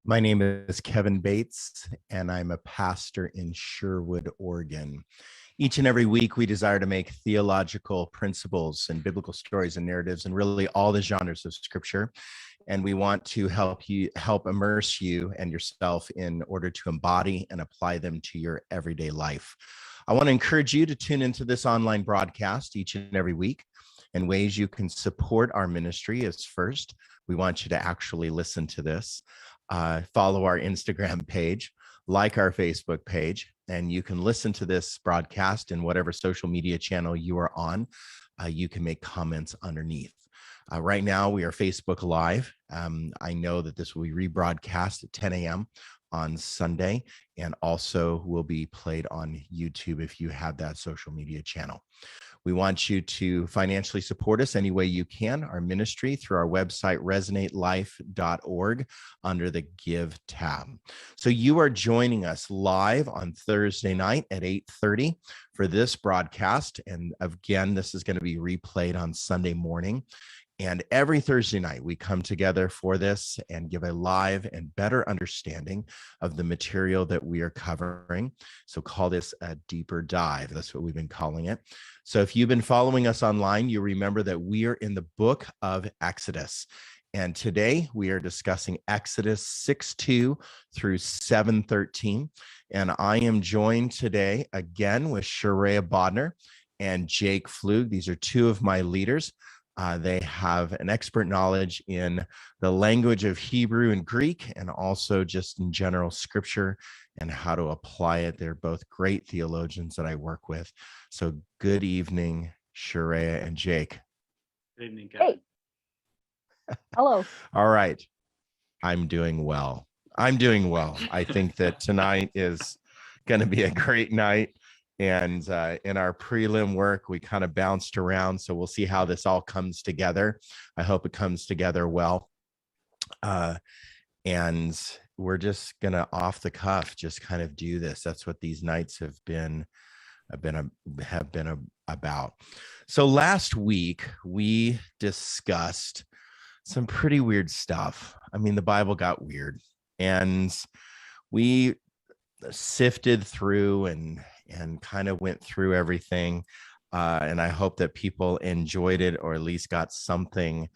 My name is Kevin Bates, and I'm a pastor in Sherwood, Oregon. Each and every week, we desire to make theological principles and biblical stories and narratives and really all the genres of scripture. And we want to help immerse you and yourself in order to embody and apply them to your everyday life. I want to encourage you to tune into this online broadcast each and every week. And ways you can support our ministry is first, we want you to actually listen to this. Follow our Instagram page, like our Facebook page, and you can listen to this broadcast in whatever social media channel you are on. You can make comments underneath. Right now, we are Facebook Live. I know that this will be rebroadcast at 10 a.m. on Sunday, and also will be played on YouTube if you have that social media channel. We want you to financially support us any way you can, our ministry, through our website, resonatelife.org, under the Give tab. So you are joining us live on Thursday night at 8:30 for this broadcast. And again, this is going to be replayed on Sunday morning. And every Thursday night, we come together for this and give a live and better understanding of the material that we are covering. So call this a deeper dive. That's what we've been calling it. So if you've been following us online, you remember that we are in the book of Exodus. And today we are discussing Exodus 6:2 through 7:13. And I am joined today again with Sharia Bodner and Jake Flug. These are two of my leaders. They have an expert knowledge in the language of Hebrew and Greek, and also just in general scripture and how to apply it. They're both great theologians that I work with. So good evening, Sharia and Jake. Good evening, Kevin. Hey. Hello. All right. I'm doing well. I think that tonight is going to be a great night. And in our prelim work, we kind of bounced around. So we'll see how this all comes together. I hope it comes together well. And we're just going to off the cuff, just kind of do this. That's what these nights have been about. So last week, we discussed some pretty weird stuff. I mean, the Bible got weird. And we sifted through and kind of went through everything. And I hope that people enjoyed it or at least got something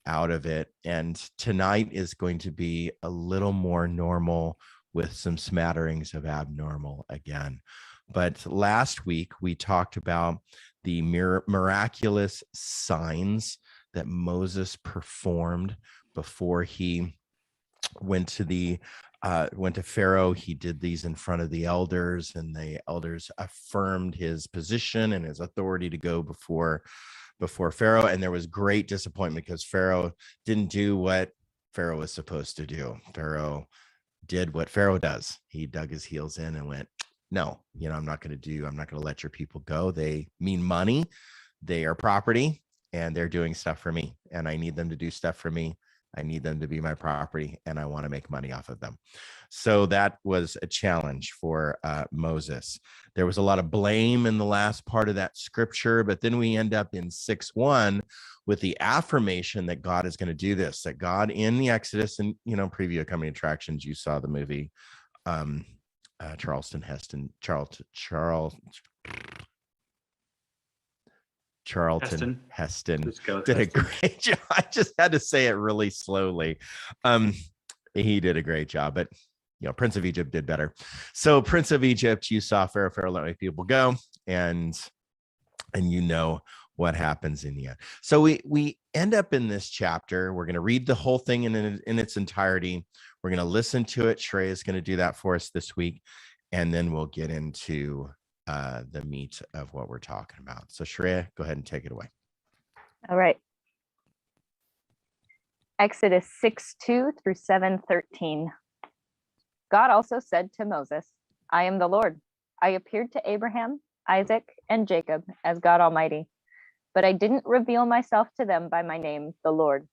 out of it. And tonight is going to be a little more normal with some smatterings of abnormal again. But last week we talked about the miraculous signs that Moses performed before he went to Pharaoh. He did these in front of the elders, and the elders affirmed his position and his authority to go before Pharaoh. And there was great disappointment because Pharaoh didn't do what Pharaoh was supposed to do. Pharaoh did what Pharaoh does. He dug his heels in and went, no, I'm not going to let your people go. They mean money. They are property, and they're doing stuff for me, and I need them to do stuff for me. I need them to be my property, and I want to make money off of them. So that was a challenge for Moses. There was a lot of blame in the last part of that scripture, but then we end up in 6:1 with the affirmation that God is going to do this, that God in the Exodus, and, preview coming attractions, you saw the movie Charlton Heston did a great job. I just had to say it really slowly. He did a great job, but Prince of Egypt did better. So Prince of Egypt, you saw Pharaoh let my people go, and what happens in the end. So we end up in this chapter. We're going to read the whole thing in its entirety. We're going to listen to it. Shrey is going to do that for us this week, and then we'll get into the meat of what we're talking about. So Shreya, go ahead and take it away. All right. Exodus 6:2 through 7:13. God also said to Moses, I am the Lord. I appeared to Abraham, Isaac, and Jacob as God Almighty, but I didn't reveal myself to them by my name, the Lord.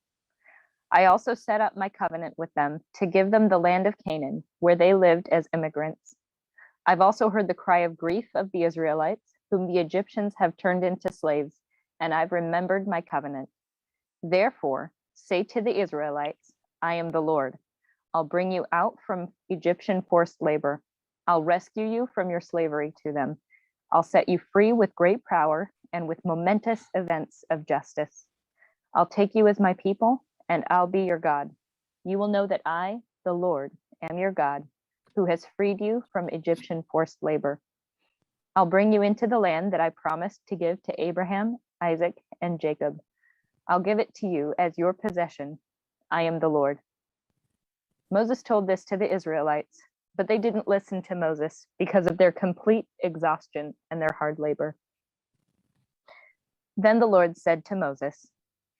I also set up my covenant with them to give them the land of Canaan, where they lived as immigrants. I've also heard the cry of grief of the Israelites, whom the Egyptians have turned into slaves, and I've remembered my covenant. Therefore, say to the Israelites, I am the Lord. I'll bring you out from Egyptian forced labor. I'll rescue you from your slavery to them. I'll set you free with great power and with momentous events of justice. I'll take you as my people, and I'll be your God. You will know that I, the Lord, am your God, who has freed you from Egyptian forced labor. I'll bring you into the land that I promised to give to Abraham, Isaac, and Jacob. I'll give it to you as your possession. I am the Lord. Moses told this to the Israelites, but they didn't listen to Moses because of their complete exhaustion and their hard labor. Then the Lord said to Moses,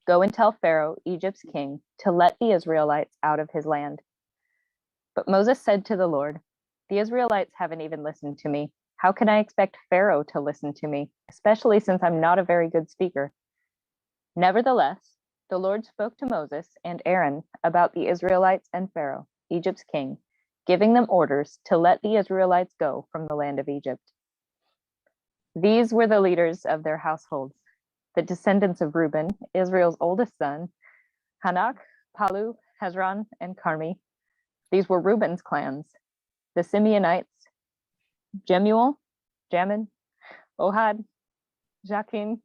"Go and tell Pharaoh, Egypt's king, to let the Israelites out of his land." But Moses said to the Lord, "The Israelites haven't even listened to me. How can I expect Pharaoh to listen to me, especially since I'm not a very good speaker?" Nevertheless, the Lord spoke to Moses and Aaron about the Israelites and Pharaoh, Egypt's king, giving them orders to let the Israelites go from the land of Egypt. These were the leaders of their households, the descendants of Reuben, Israel's oldest son, Hanak, Palu, Hezron, and Carmi. These were Reuben's clans. The Simeonites, Jemuel, Jamin, Ohad, Jachin,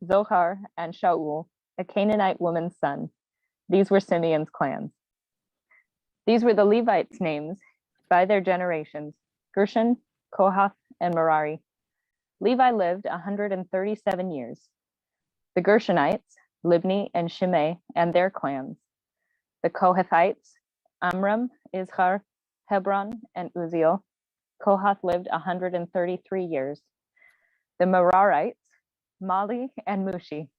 Zohar, and Shaul, a Canaanite woman's son. These were Simeon's clans. These were the Levites' names by their generations: Gershon, Kohath, and Merari. Levi lived 137 years. The Gershonites, Libni and Shimei, and their clans. The Kohathites, Amram, Izhar, Hebron, and Uziel. Kohath lived 133 years. The Merarites, Mali and Mushi.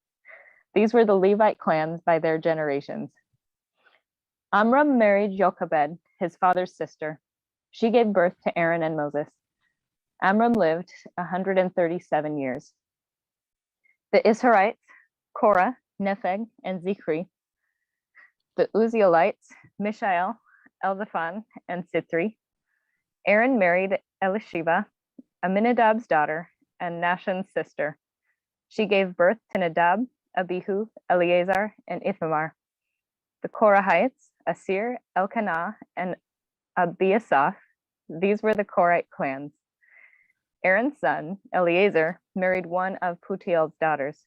These were the Levite clans by their generations. Amram married Jochebed, his father's sister. She gave birth to Aaron and Moses. Amram lived 137 years. The Israelites, Korah, Nepheg, and Zichri. The Uzielites, Mishael, Elzaphan, and Sitri. Aaron married Elisheba, Aminadab's daughter, and Nashon's sister. She gave birth to Nadab, Abihu, Eleazar, and Ithamar. The Korahites, Asir, Elkanah, and Abiasaph. These were the Korite clans. Aaron's son, Eleazar, married one of Putiel's daughters.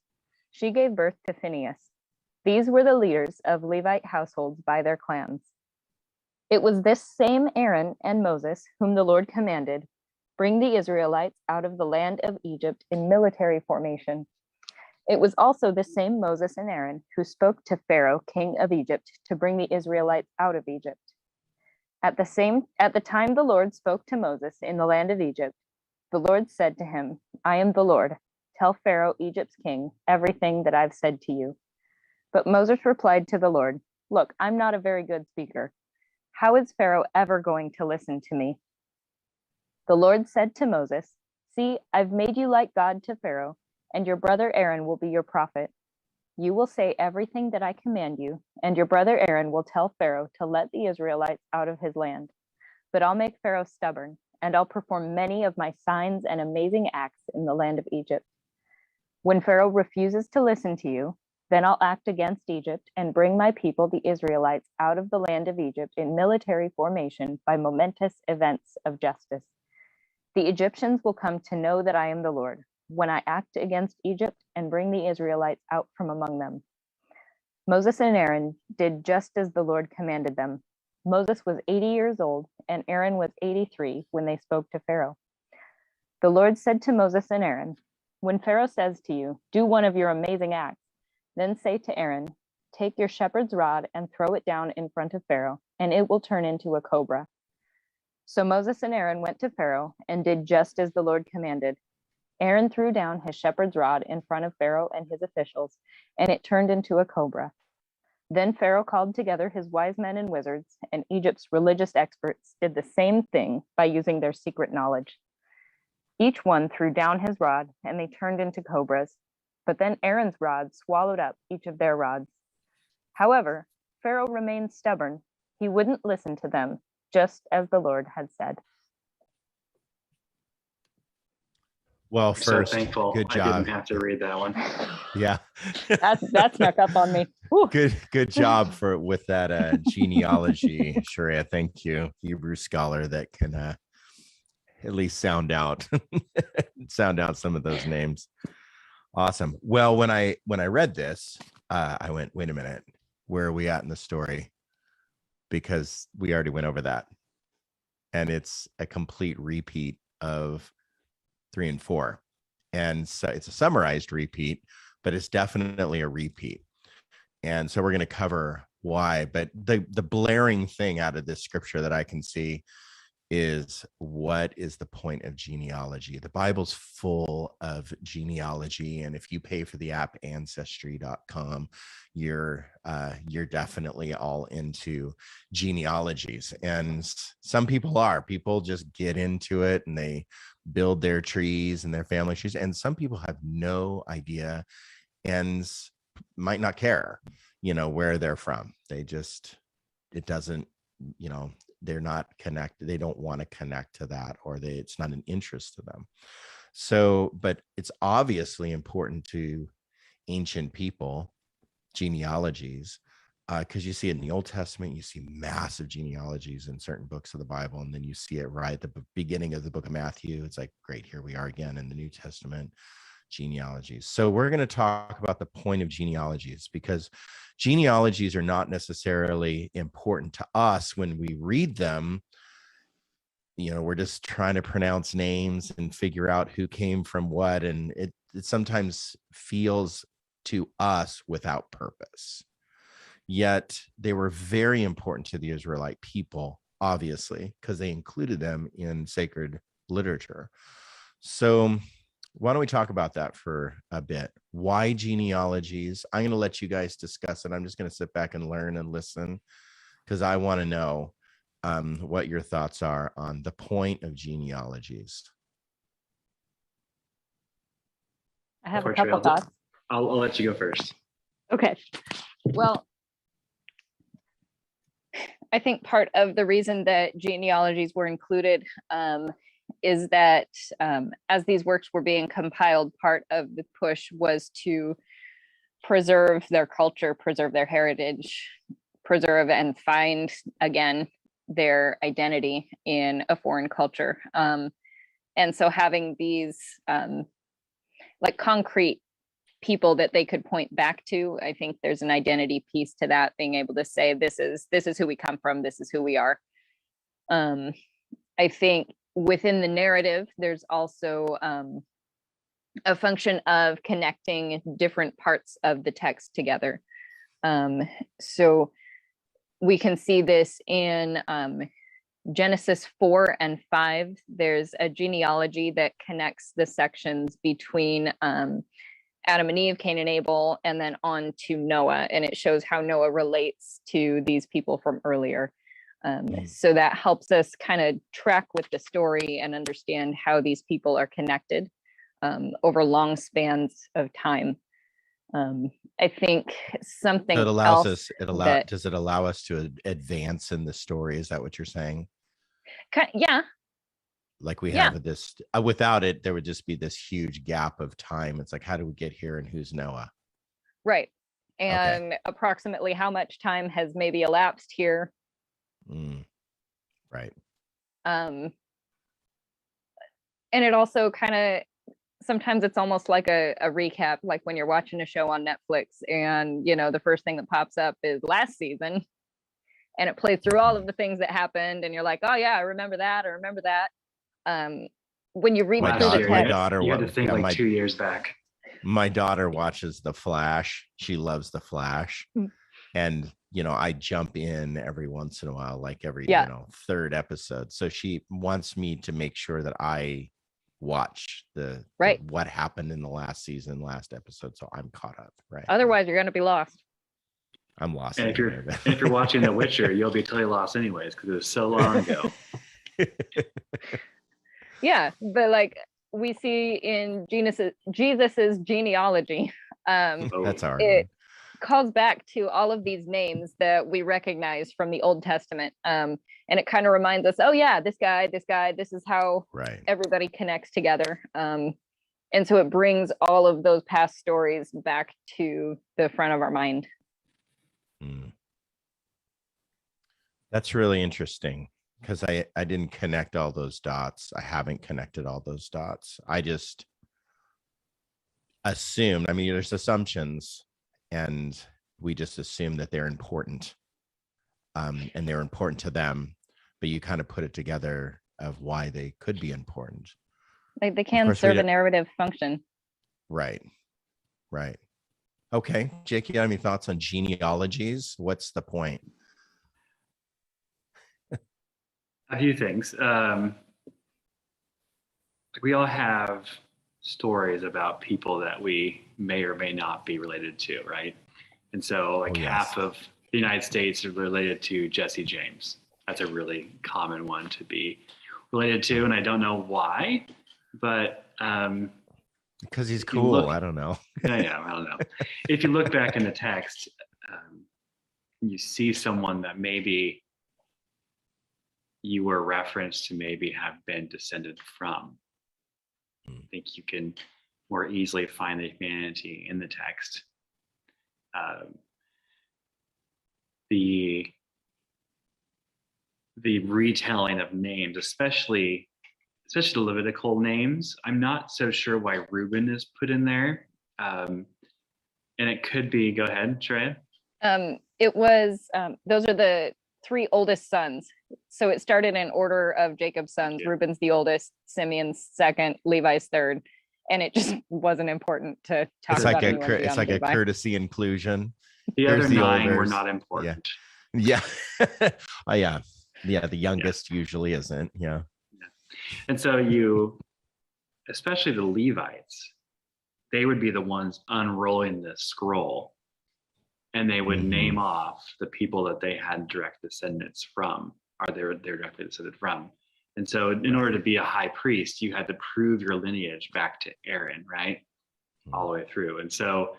She gave birth to Phinehas. These were the leaders of Levite households by their clans. It was this same Aaron and Moses whom the Lord commanded, "Bring the Israelites out of the land of Egypt in military formation." It was also the same Moses and Aaron who spoke to Pharaoh, king of Egypt, to bring the Israelites out of Egypt. At the time the Lord spoke to Moses in the land of Egypt, the Lord said to him, "I am the Lord. Tell Pharaoh, Egypt's king, everything that I've said to you." But Moses replied to the Lord, "Look, I'm not a very good speaker. How is Pharaoh ever going to listen to me?" The Lord said to Moses, "See, I've made you like God to Pharaoh, and your brother Aaron will be your prophet. You will say everything that I command you, and your brother Aaron will tell Pharaoh to let the Israelites out of his land. But I'll make Pharaoh stubborn, and I'll perform many of my signs and amazing acts in the land of Egypt. When Pharaoh refuses to listen to you, then I'll act against Egypt and bring my people, the Israelites, out of the land of Egypt in military formation by momentous events of justice. The Egyptians will come to know that I am the Lord when I act against Egypt and bring the Israelites out from among them." Moses and Aaron did just as the Lord commanded them. Moses was 80 years old and Aaron was 83 when they spoke to Pharaoh. The Lord said to Moses and Aaron, "When Pharaoh says to you, 'Do one of your amazing acts,' then say to Aaron, 'Take your shepherd's rod and throw it down in front of Pharaoh, and it will turn into a cobra.'" So Moses and Aaron went to Pharaoh and did just as the Lord commanded. Aaron threw down his shepherd's rod in front of Pharaoh and his officials, and it turned into a cobra. Then Pharaoh called together his wise men and wizards, and Egypt's religious experts did the same thing by using their secret knowledge. Each one threw down his rod, and they turned into cobras. But then Aaron's rod swallowed up each of their rods. However, Pharaoh remained stubborn. He wouldn't listen to them, just as the Lord had said. Well, I'm so first, thankful good I didn't job. have to read that one. Yeah. That snuck up on me. Whew. Good job with that genealogy, Sharia. Thank you, Hebrew scholar that can at least sound out some of those names. Awesome. Well, when I read this, I went, wait a minute, where are we at in the story? Because we already went over that, and it's a complete repeat of 3 and 4, and so it's a summarized repeat, but it's definitely a repeat. And so we're going to cover why. But the blaring thing out of this scripture that I can see is, what is the point of genealogy? The Bible's full of genealogy, and if you pay for the app ancestry.com, you're definitely all into genealogies. And some people just get into it and they build their trees and their family trees, and some people have no idea and might not care, where they're from. It doesn't, they're not connected. They don't want to connect to that, or it's not an interest to them. So, but it's obviously important to ancient people, genealogies, because you see it in the Old Testament, you see massive genealogies in certain books of the Bible, and then you see it right at the beginning of the book of Matthew. It's like, great, here we are again in the New Testament, genealogies. So we're going to talk about the point of genealogies, because genealogies are not necessarily important to us when we read them. We're just trying to pronounce names and figure out who came from what, and it sometimes feels to us without purpose. Yet they were very important to the Israelite people, obviously, because they included them in sacred literature. So why don't we talk about that for a bit? Why genealogies? I'm going to let you guys discuss it. I'm just going to sit back and learn and listen, because I want to know what your thoughts are on the point of genealogies. I have a couple thoughts. I'll let you go first. Okay. Well, I think part of the reason that genealogies were included is that as these works were being compiled, part of the push was to preserve their culture, preserve their heritage, preserve and find again their identity in a foreign culture. And so having these like concrete people that they could point back to, I think there's an identity piece to that, being able to say, this is who we come from, this is who we are. I think within the narrative, there's also a function of connecting different parts of the text together. So we can see this in Genesis 4 and 5. There's a genealogy that connects the sections between Adam and Eve, Cain and Abel, and then on to Noah. And it shows how Noah relates to these people from earlier. So that helps us kind of track with the story and understand how these people are connected over long spans of time. I think something so it allows else us, does it allow us to advance in the story? Is that what you're saying? Yeah. Like we have this, without it, there would just be this huge gap of time. It's like, how do we get here and who's Noah? Right. And approximately how much time has maybe elapsed here? Right. And it also kind of, sometimes it's almost like a recap, like when you're watching a show on Netflix and, the first thing that pops up is last season, and it plays through all of the things that happened. And you're like, oh yeah, I remember that. When you read through the text, my daughter, you had to think 2 years back. My daughter watches The Flash. She loves The Flash. And, I jump in every once in a while, like every, third episode. So she wants me to make sure that I watch the what happened in the last episode. So I'm caught up. Right. Otherwise you're going to be lost. I'm lost. And if you're watching The Witcher, you'll be totally lost anyways, because it was so long ago. Yeah, but like we see in Jesus's genealogy, that's our it calls back to all of these names that we recognize from the Old Testament, and it kind of reminds us, oh yeah, this guy, this is how everybody connects together. And so it brings all of those past stories back to the front of our mind. Mm. That's really interesting, because I didn't connect all those dots. I haven't connected all those dots. I just assumed, I mean, there's assumptions, and we just assume that they're important, and they're important to them, but you kind of put it together of why they could be important. Like they can serve a narrative function. Right. Okay, Jake, you have any thoughts on genealogies? What's the point? A few things. We all have stories about people that we may or may not be related to, right? And so like half of the United States are related to Jesse James. That's a really common one to be related to. And I don't know why, but because he's cool. I don't know. Yeah, I don't know. If you look back in the text, you see someone that maybe you were referenced to maybe have been descended from. I think you can more easily find the humanity in the text. The retelling of names, especially the Levitical names, I'm not so sure why Reuben is put in there. And it could be, go ahead, Shreya. It was, those are the 3 oldest sons. So it started in order of Jacob's sons. Yeah. Reuben's the oldest, Simeon's second, Levi's third. And it just wasn't important to talk about. It's like a courtesy inclusion. The other 9 were not important. Yeah. Oh, yeah. Yeah, the youngest usually isn't. Yeah. And so especially the Levites, they would be the ones unrolling the scroll, and they would name off the people that they had direct descendants from, or they're directly descended from. And so in order to be a high priest, you had to prove your lineage back to Aaron, right? All the way through. And so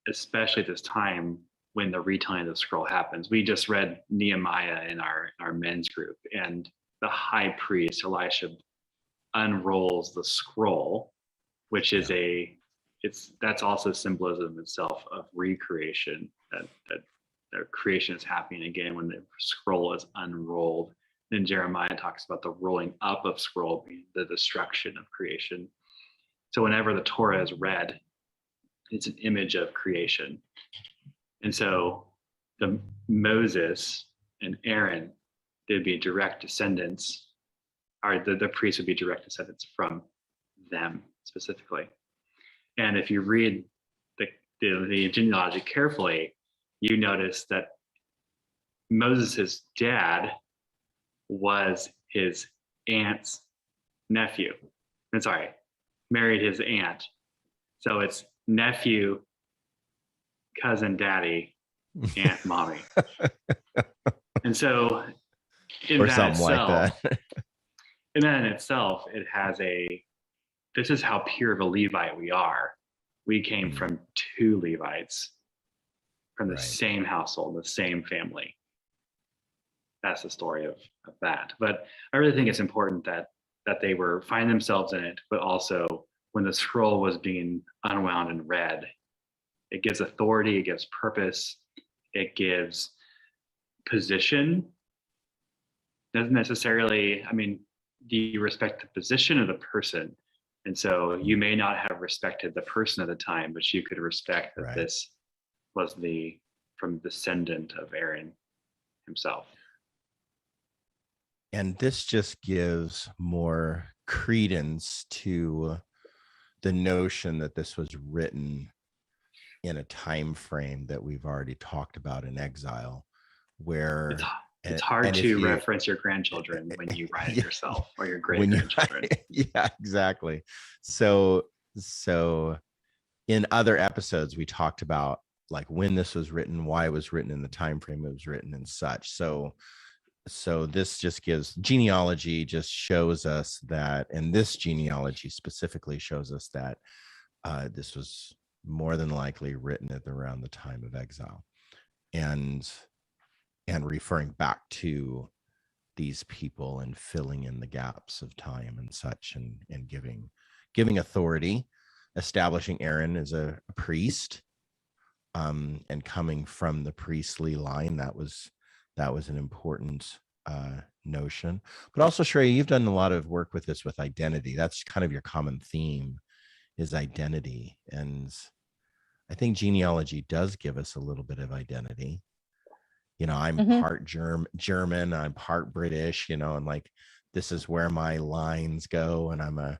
especially at this time when the retelling of the scroll happens, we just read Nehemiah in our men's group, and the high priest Elisha unrolls the scroll, which is that's also symbolism itself of recreation, that creation is happening again when the scroll is unrolled. Then Jeremiah talks about the rolling up of scroll being the destruction of creation. So whenever the Torah is read, it's an image of creation. And so the Moses and Aaron, they'd be direct descendants, or the priests would be direct descendants from them specifically. And if you read the genealogy carefully, you notice that Moses' dad was his aunt's nephew. I'm sorry, married his aunt. So it's nephew, cousin, daddy, aunt, mommy. And so in or that something itself, like that. and then in itself, it has this is how pure of a Levite we are. We came from 2 Levites from the same household, the same family. That's the story of that. But I really think it's important that they find themselves in it, but also when the scroll was being unwound and read, it gives authority, it gives purpose, it gives position. Doesn't necessarily, do you respect the position of the person? And so you may not have respected the person at the time, but you could respect that this was from descendant of Aaron himself. And this just gives more credence to the notion that this was written in a time frame that we've already talked about in exile, where it's hard to reference your grandchildren when you write it yourself, or your great grandchildren. Yeah, exactly. So in other episodes, we talked about like when this was written, why it was written in the time frame it was written and such. So this just gives genealogy, just shows us that, and this genealogy specifically shows us that this was more than likely written at around the time of exile, and referring back to these people and filling in the gaps of time and such, and giving giving authority, establishing Aaron as a priest, and coming from the priestly line. That was an important notion. But also, Shreya, you've done a lot of work with this with identity. That's kind of your common theme, is identity. And I think genealogy does give us a little bit of identity. I'm part German, I'm part British, and like, this is where my lines go, and I'm a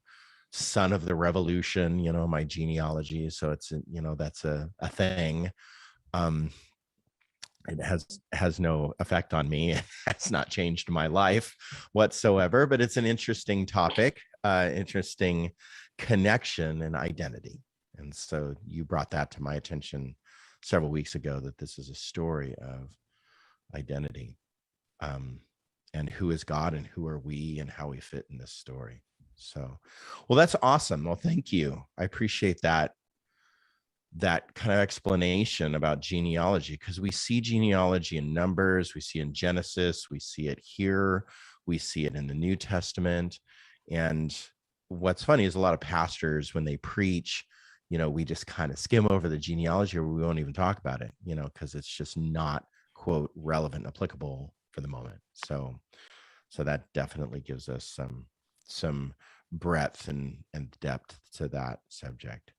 son of the revolution, my genealogy. So it's, that's a thing. It has no effect on me. It's not changed my life whatsoever, but it's an interesting topic, interesting connection and identity. And so you brought that to my attention several weeks ago, that this is a story of identity, and who is God and who are we and how we fit in this story. So, well, that's awesome. Well, thank you. I appreciate that kind of explanation about genealogy, because we see genealogy in Numbers, we see in Genesis, we see it here, we see it in the New Testament. And what's funny is a lot of pastors, when they preach, we just kind of skim over the genealogy, or we won't even talk about it, because it's just not, quote, relevant, applicable for the moment. So that definitely gives us some breadth and depth to that subject.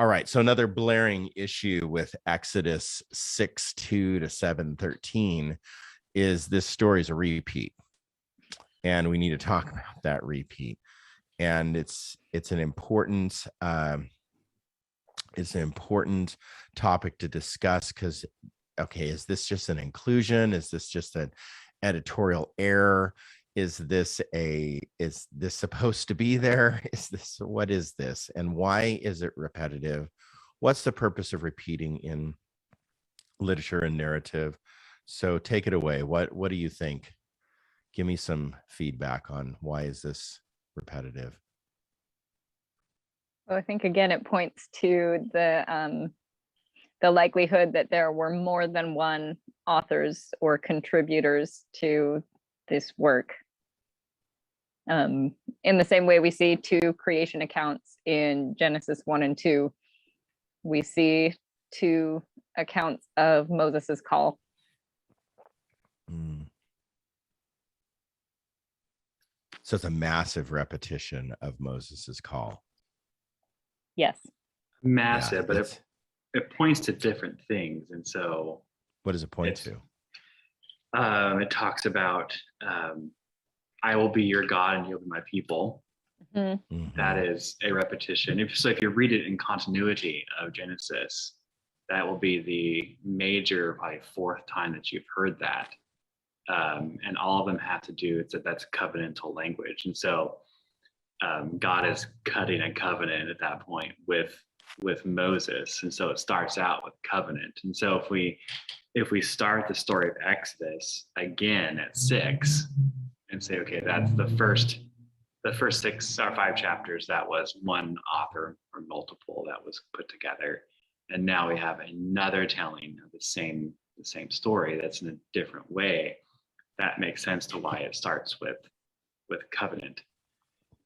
All right, so another blaring issue with Exodus 6:2 to 7:13 is this story is a repeat, and we need to talk about that repeat. And it's an important topic to discuss, because, okay, is this just an inclusion? Is this just an editorial error? Is this supposed to be there? What is this? And why is it repetitive? What's the purpose of repeating in literature and narrative? So take it away. What do you think? Give me some feedback on why is this repetitive? Well, I think, again, it points to the likelihood that there were more than one authors or contributors to this work. In the same way we see two creation accounts in Genesis 1 and 2, we see two accounts of Moses's call. So it's a massive repetition of Moses's call. Yes. Massive, yeah, but it points to different things. And so what does it point to? It talks about, I will be your God and you'll be my people. Mm-hmm. That is a repetition. If you read it in continuity of Genesis, that will be the major, probably fourth time that you've heard that. And all of them have to do, that's covenantal language. And so God is cutting a covenant at that point with Moses. And so it starts out with covenant. And so if we start the story of Exodus again at 6 and say, okay, that's the first 6 or 5 chapters, that was one author or multiple that was put together. And now we have another telling of the same story that's in a different way. That makes sense to why it starts with covenant.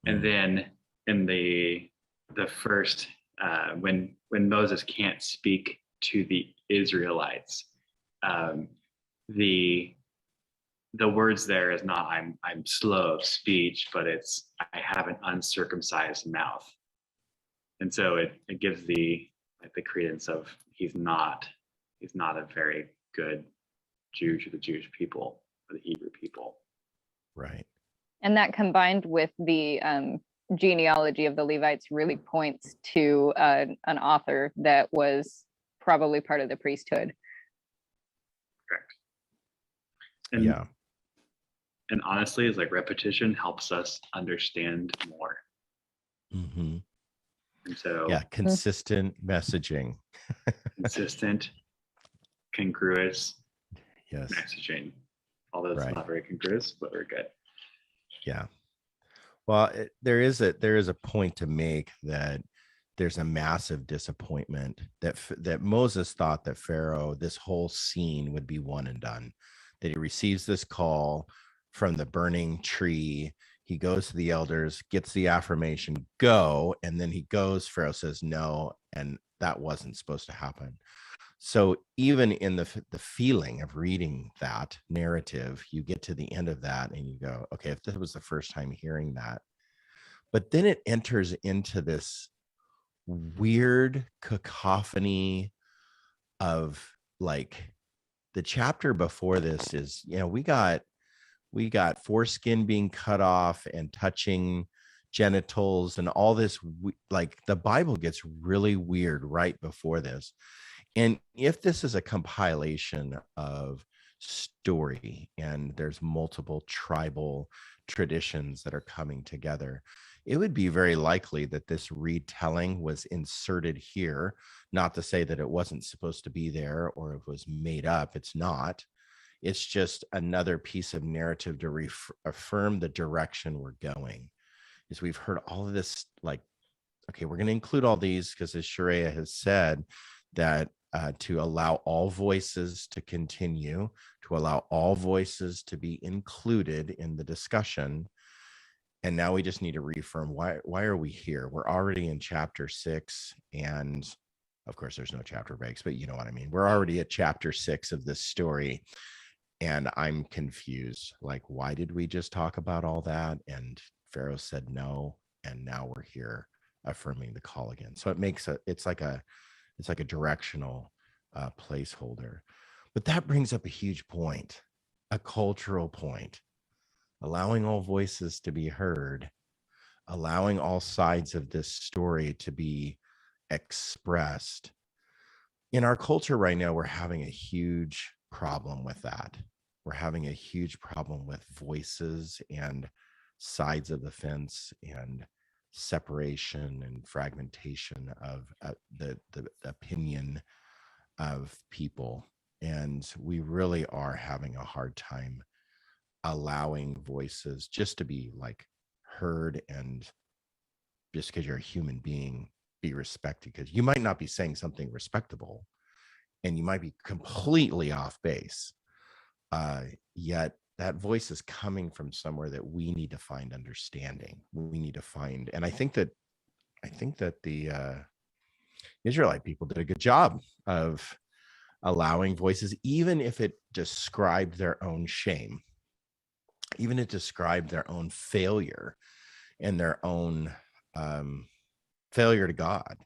And then in the first, when Moses can't speak to the Israelites, the words there is not I'm slow of speech, but it's I have an uncircumcised mouth. And so it gives the credence of he's not a very good Jew to the Jewish people or the Hebrew people. Right. And that, combined with the genealogy of the Levites, really points to an author that was probably part of the priesthood. Correct. And, yeah. And honestly, it's like repetition helps us understand more. Mm-hmm. And so, yeah, consistent messaging. Consistent, congruous yes. messaging. Although it's not very congruous, but we're good. Yeah. Well, there is a point to make that there's a massive disappointment that Moses thought that Pharaoh, this whole scene would be one and done, that he receives this call from the burning tree. He goes to the elders, gets the affirmation, go, and then he goes. Pharaoh says no, and that wasn't supposed to happen. So even in the feeling of reading that narrative, you get to the end of that and you go, okay, if this was the first time hearing that, but then it enters into this weird cacophony of like the chapter before this is, we got foreskin being cut off and touching genitals and all this, like the Bible gets really weird right before this. And if this is a compilation of story and there's multiple tribal traditions that are coming together, it would be very likely that this retelling was inserted here. Not to say that it wasn't supposed to be there or it was made up. It's not. It's just another piece of narrative to affirm the direction we're going. Is we've heard all of this, like, okay, we're going to include all these because as Sharia has said, that to allow all voices to continue, to allow all voices to be included in the discussion. And now we just need to reaffirm why are we here? We're already in chapter 6, and of course there's no chapter breaks, but you know what I mean. We're already at chapter 6 of this story, and I'm confused. Like, why did we just talk about all that? And Pharaoh said no, and now we're here affirming the call again. So it's like a directional placeholder. But that brings up a huge point, a cultural point. Allowing all voices to be heard, allowing all sides of this story to be expressed. In our culture right now, we're having a huge problem with that. We're having a huge problem with voices and sides of the fence and separation and fragmentation of the opinion of people. And we really are having a hard time allowing voices just to be like heard, and just because you're a human being, be respected, because you might not be saying something respectable and you might be completely off base, yet that voice is coming from somewhere that we need to find understanding. We need to find, and I think that the Israelite people did a good job of allowing voices, even if it described their own shame, even it described their own failure and their own failure to God.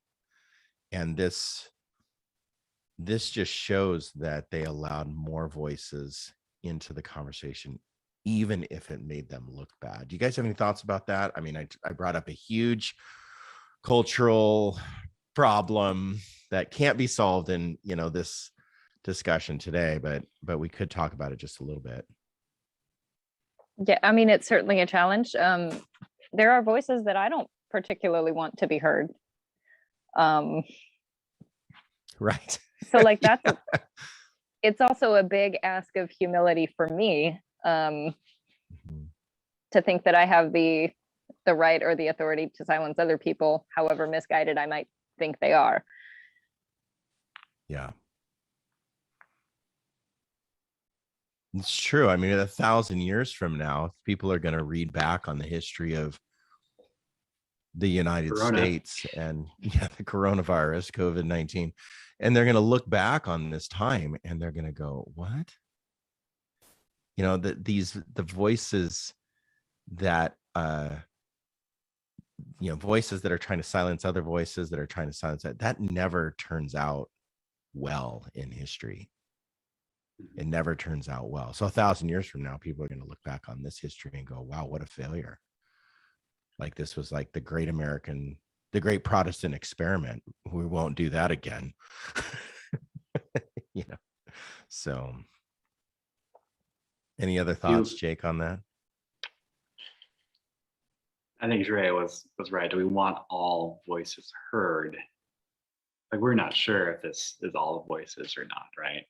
And this just shows that they allowed more voices into the conversation, even if it made them look bad. Do you guys have any thoughts about that? I mean, I brought up a huge cultural problem that can't be solved in, this discussion today, but we could talk about it just a little bit. Yeah, I mean, it's certainly a challenge. There are voices that I don't particularly want to be heard. Right. So like that's, it's also a big ask of humility for me, to think that I have the right or the authority to silence other people, however misguided I might think they are. Yeah. It's true. I mean, 1,000 years from now, people are going to read back on the history of the United States and the coronavirus, COVID-19, and they're going to look back on this time and they're going to go, what? The voices that, voices that are trying to silence other voices that are trying to silence that never turns out well in history. It never turns out well. So 1,000 years from now, people are going to look back on this history and go, wow, what a failure. Like this was like the great Protestant experiment. We won't do that again. So any other thoughts, Jake, on that? I think Dre was right. Do we want all voices heard? Like, we're not sure if this is all voices or not, right?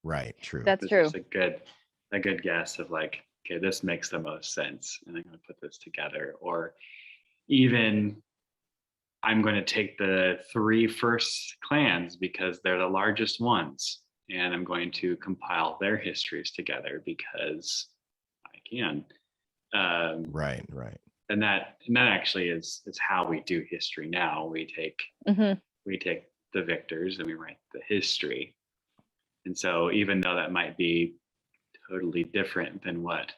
Right. True. That's true. It's a good guess of like, okay, this makes the most sense, and I'm going to put this together. Or even I'm going to take the 3 first clans because they're the largest ones, and I'm going to compile their histories together because I can. Right, right. And that actually is how we do history now. We take the victors and we write the history. And so even though that might be totally different than what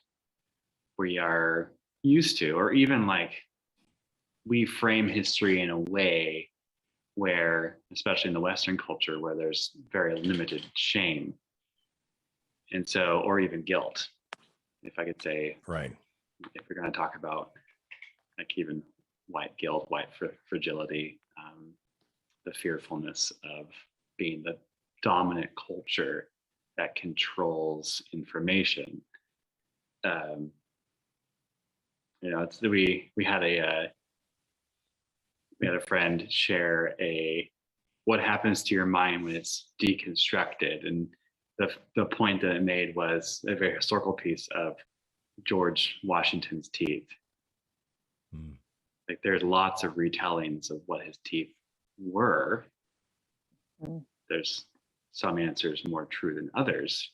we are used to, or even like we frame history in a way where, especially in the Western culture, where there's very limited shame. And so, or even guilt, if I could say, Right. if we're going to talk about like even white guilt, white fragility, the fearfulness of being the dominant culture that controls information. It's we had a friend share what happens to your mind when it's deconstructed, and the point that it made was a very historical piece of George Washington's teeth. Like there's lots of retellings of what his teeth were. There's some answers more true than others,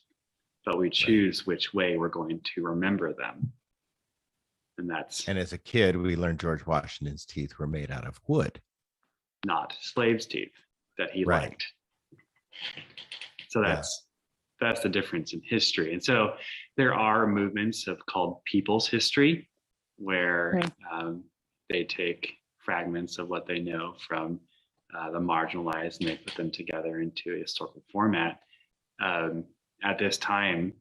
but we choose which way we're going to remember them. And as a kid, we learned George Washington's teeth were made out of wood, not slaves' teeth that he liked. So that's the difference in history. And so there are movements called people's history, where they take fragments of what they know from the marginalized and they put them together into a historical format. At this time,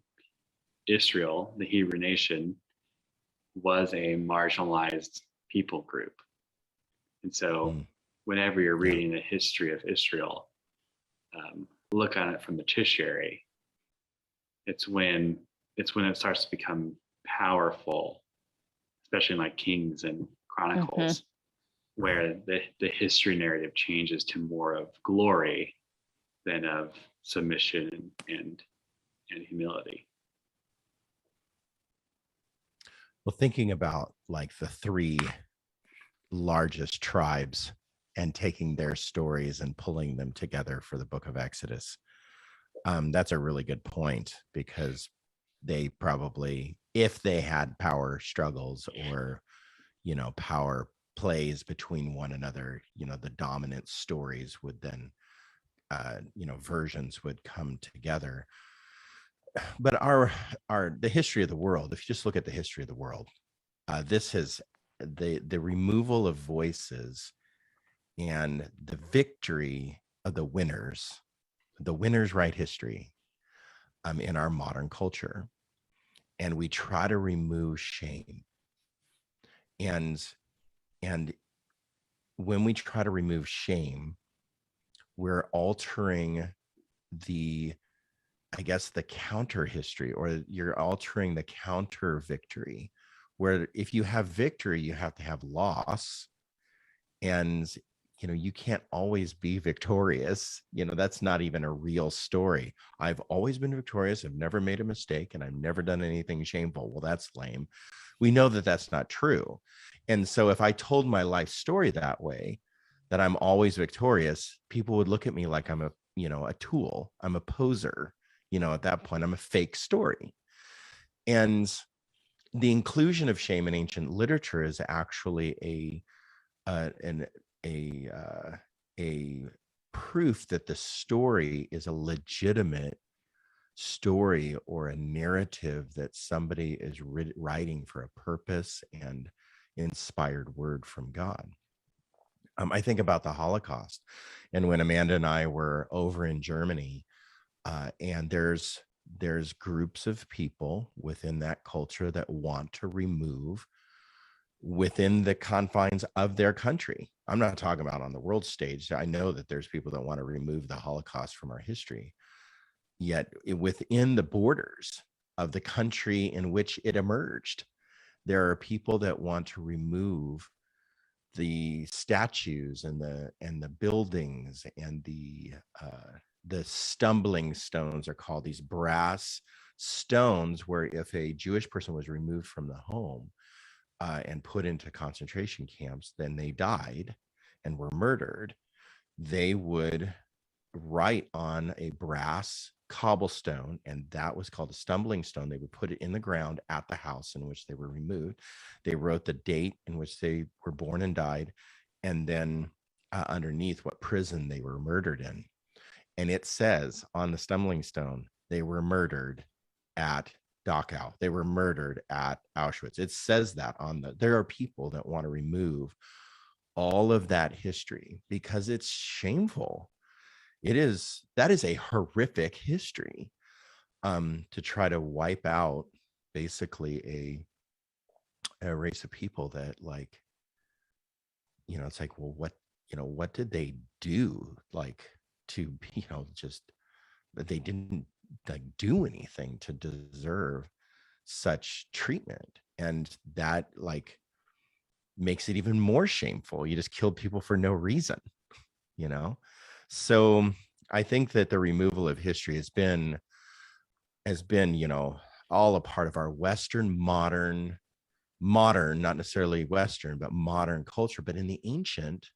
Israel, the Hebrew nation, was a marginalized people group. And so whenever you're reading the history of Israel, look on it from the tertiary. It's when it starts to become powerful, especially in like Kings and Chronicles, where the history narrative changes to more of glory than of submission and humility. Well, thinking about like the three largest tribes and taking their stories and pulling them together for the book of Exodus, that's a really good point, because they probably, if they had power struggles or, power plays between one another, the dominant stories would then, versions would come together. But the history of the world, if you just look at the history of the world, this has the removal of voices and the victory of the winners write history in our modern culture. And we try to remove shame. And when we try to remove shame, we're altering the counter history, or you're altering the counter victory, where if you have victory, you have to have loss. And, you can't always be victorious. That's not even a real story. I've always been victorious. I've never made a mistake and I've never done anything shameful. Well, that's lame. We know that that's not true. And so if I told my life story that way, that I'm always victorious, people would look at me like I'm a tool. I'm a poser. At that point, I'm a fake story. And the inclusion of shame in ancient literature is actually a proof that the story is a legitimate story or a narrative that somebody is writing for a purpose and inspired word from God. I think about the Holocaust, and when Amanda and I were over in Germany, and there's groups of people within that culture that want to remove within the confines of their country. I'm not talking about on the world stage. I know that there's people that want to remove the Holocaust from our history. Yet within the borders of the country in which it emerged, there are people that want to remove the statues and the buildings and the stumbling stones are called, these brass stones, where if a Jewish person was removed from the home and put into concentration camps, then they died and were murdered, they would write on a brass cobblestone, and that was called a stumbling stone. They would put it in the ground at the house in which they were removed. They wrote the date in which they were born and died, and then underneath what prison they were murdered in. And it says on the stumbling stone, they were murdered at Dachau. They were murdered at Auschwitz. It says that on the, there are people that want to remove all of that history because it's shameful. That is a horrific history, to try to wipe out basically a race of people that, like, it's like, well, what did they do, like, to, just that they didn't, like, do anything to deserve such treatment. And that, like, makes it even more shameful. You just killed people for no reason, so I think that the removal of history has been all a part of our Western modern, not necessarily Western, but modern culture. But in the ancient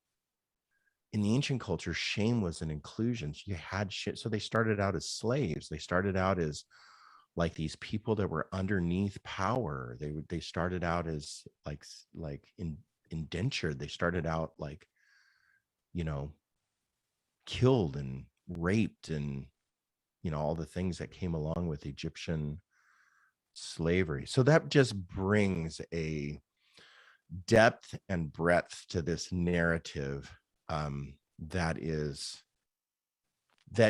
culture, shame was an inclusion. So you had shit. So they started out as slaves. They started out as like these people that were underneath power. They started out as like indentured. They started out like, killed and raped, and all the things that came along with Egyptian slavery. So that just brings a depth and breadth to this narrative, that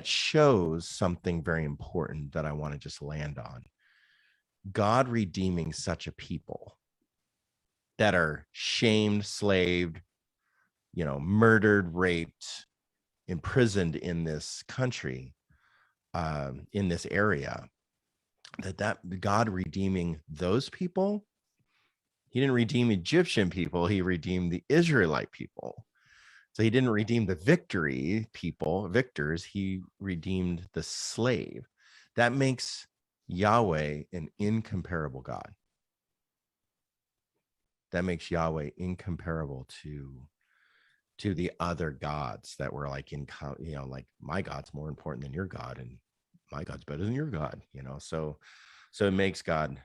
shows something very important that I want to just land on. God redeeming such a people that are shamed, slaved, murdered, raped, imprisoned in this country, in this area, that God redeeming those people. He didn't redeem Egyptian people, he redeemed the Israelite people. So he didn't redeem the victors, he redeemed the slave. That makes Yahweh an incomparable God. That makes Yahweh incomparable to the other gods that were like like, my God's more important than your God, and my God's better than your God, so it makes God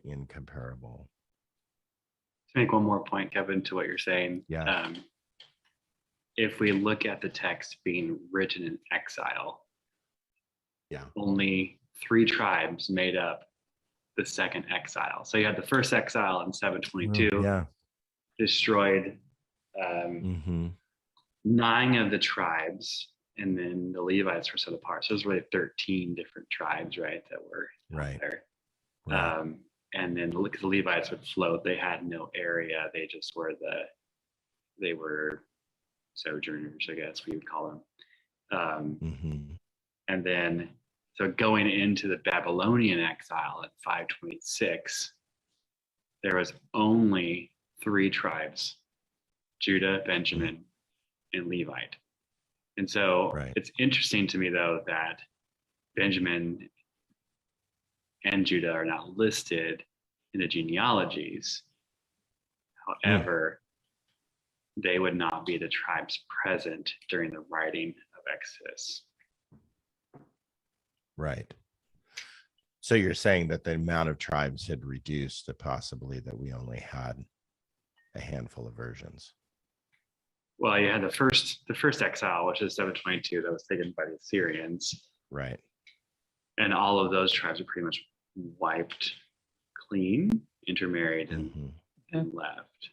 incomparable. To make one more point, Kevin, to what you're saying. Yeah. If we look at the text being written in exile, only 3 tribes made up the second exile. So you had the first exile in 722, destroyed 9 of the tribes, and then the Levites were set apart. So there's really 13 different tribes, right, that were there. Right. And then the Levites would float. They had no area. They just were they were sojourners, I guess we would call them. And then, so going into the Babylonian exile at 526, there was only 3 tribes: Judah, Benjamin, and Levite. And so It's interesting to me, though, that Benjamin and Judah are not listed in the genealogies. However, they would not be the tribes present during the writing of Exodus. Right. So you're saying that the amount of tribes had reduced to possibly that we only had a handful of versions. Well, you had the first exile, which is 722, that was taken by the Assyrians. Right. And all of those tribes are pretty much wiped clean, intermarried, and left.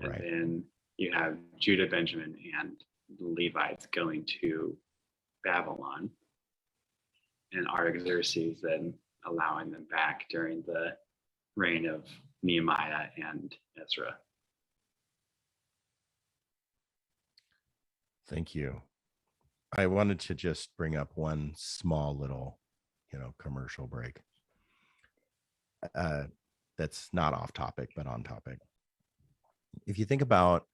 And then you have Judah, Benjamin, and the Levites going to Babylon, and Artaxerxes then allowing them back during the reign of Nehemiah and Ezra. Thank you. I wanted to just bring up one small little, commercial break. That's not off topic, but on topic. If you think about